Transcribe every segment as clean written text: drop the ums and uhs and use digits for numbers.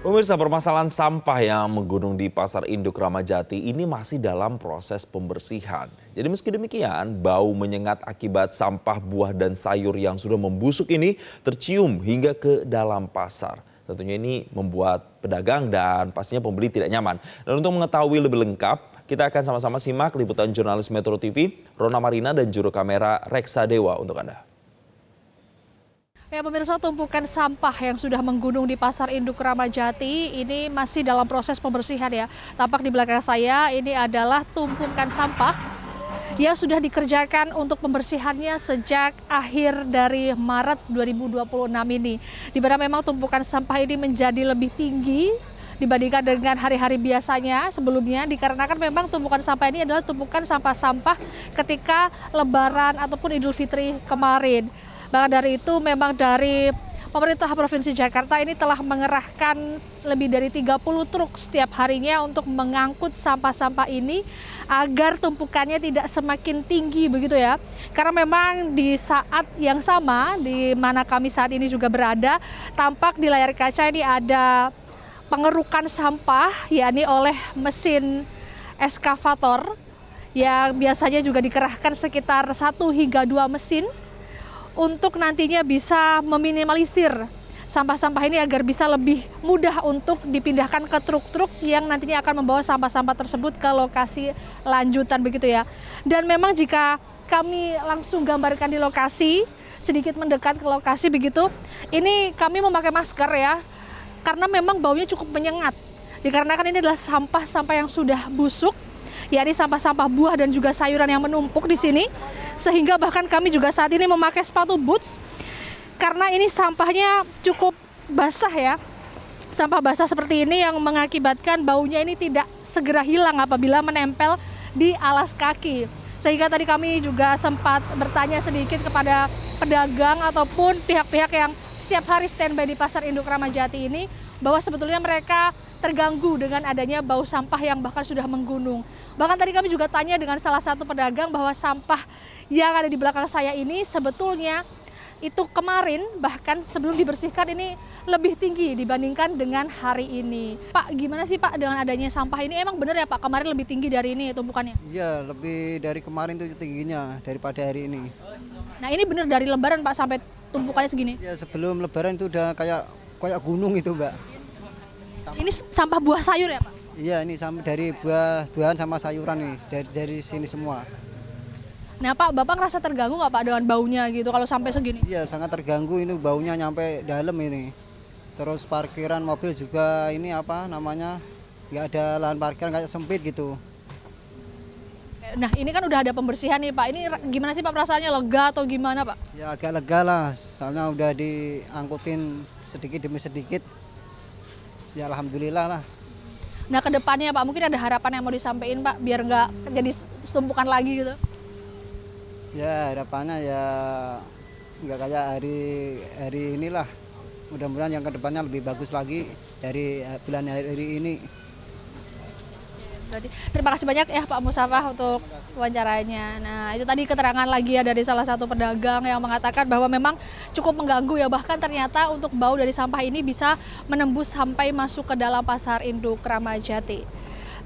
Pemirsa, permasalahan sampah yang menggunung di Pasar Induk Ramadjati ini masih dalam proses pembersihan. Jadi meski demikian, bau menyengat akibat sampah buah dan sayur yang sudah membusuk ini tercium hingga ke dalam pasar. Tentunya ini membuat pedagang dan pastinya pembeli tidak nyaman. Dan untuk mengetahui lebih lengkap, kita akan sama-sama simak liputan jurnalis Metro TV, Rona Marina dan juru kamera Reksa Dewa untuk Anda. Ya pemirsa, tumpukan sampah yang sudah menggunung di Pasar Induk Ramadjati ini masih dalam proses pembersihan ya. Tampak di belakang saya ini adalah tumpukan sampah yang sudah dikerjakan untuk pembersihannya sejak akhir dari Maret 2026 ini. Di mana memang tumpukan sampah ini menjadi lebih tinggi dibandingkan dengan hari-hari biasanya sebelumnya, dikarenakan memang tumpukan sampah ini adalah tumpukan sampah-sampah ketika Lebaran ataupun Idul Fitri kemarin. Bahkan dari itu memang dari pemerintah Provinsi Jakarta ini telah mengerahkan lebih dari 30 truk setiap harinya untuk mengangkut sampah-sampah ini agar tumpukannya tidak semakin tinggi begitu ya. Karena memang di saat yang sama di mana kami saat ini juga berada, tampak di layar kaca ini ada pengerukan sampah yakni oleh mesin eskavator yang biasanya juga dikerahkan sekitar 1 hingga 2 mesin untuk nantinya bisa meminimalisir sampah-sampah ini agar bisa lebih mudah untuk dipindahkan ke truk-truk yang nantinya akan membawa sampah-sampah tersebut ke lokasi lanjutan begitu ya. Dan memang jika kami langsung gambarkan di lokasi, sedikit mendekat ke lokasi begitu, ini kami memakai masker ya, karena memang baunya cukup menyengat. Dikarenakan ini adalah sampah-sampah yang sudah busuk, yakni sampah-sampah buah dan juga sayuran yang menumpuk di sini, sehingga bahkan kami juga saat ini memakai sepatu boots karena ini sampahnya cukup basah ya. Sampah basah seperti ini yang mengakibatkan baunya ini tidak segera hilang apabila menempel di alas kaki. Sehingga tadi kami juga sempat bertanya sedikit kepada pedagang ataupun pihak-pihak yang setiap hari standby di Pasar Induk Ramadjati ini, bahwa sebetulnya mereka terganggu dengan adanya bau sampah yang bahkan sudah menggunung. Bahkan tadi kami juga tanya dengan salah satu pedagang bahwa sampah yang ada di belakang saya ini sebetulnya itu kemarin bahkan sebelum dibersihkan ini lebih tinggi dibandingkan dengan hari ini. Pak, gimana sih Pak dengan adanya sampah ini? Emang benar ya Pak, kemarin lebih tinggi dari ini tumpukannya? Iya, lebih dari kemarin tuh tingginya daripada hari ini. Nah ini benar dari Lebaran Pak sampai tumpukannya segini? Ya sebelum Lebaran itu udah kayak gunung itu Mbak. Ini sampah buah sayur ya Pak? Iya, ini sampai dari buah-buahan sama sayuran nih, dari sini semua. Nah Pak, Bapak ngerasa terganggu nggak Pak dengan baunya gitu kalau sampai segini? Iya, sangat terganggu, ini baunya nyampe dalam ini. Terus parkiran mobil juga ini apa namanya, nggak ada lahan parkiran, kayak sempit gitu. Nah ini kan udah ada pembersihan nih Pak, ini gimana sih Pak perasaannya, lega atau gimana Pak? Ya agak lega lah, soalnya udah diangkutin sedikit demi sedikit. Ya alhamdulillah lah. Nah ke depannya Pak, mungkin ada harapan yang mau disampaikan Pak, biar nggak jadi tumpukan lagi gitu? Ya harapannya ya nggak kayak hari inilah. Mudah-mudahan yang kedepannya lebih bagus lagi dari bulan hari ini. Berarti terima kasih banyak ya Pak Musafah untuk wawancaranya. Nah itu tadi keterangan lagi ya dari salah satu pedagang yang mengatakan bahwa memang cukup mengganggu ya, bahkan ternyata untuk bau dari sampah ini bisa menembus sampai masuk ke dalam Pasar Induk Ramadjati.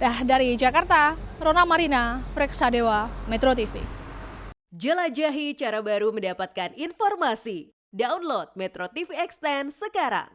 Nah dari Jakarta, Rona Marina, Reksa Dewa, Metro TV. Jelajahi cara baru mendapatkan informasi. Download Metro TV Extend sekarang.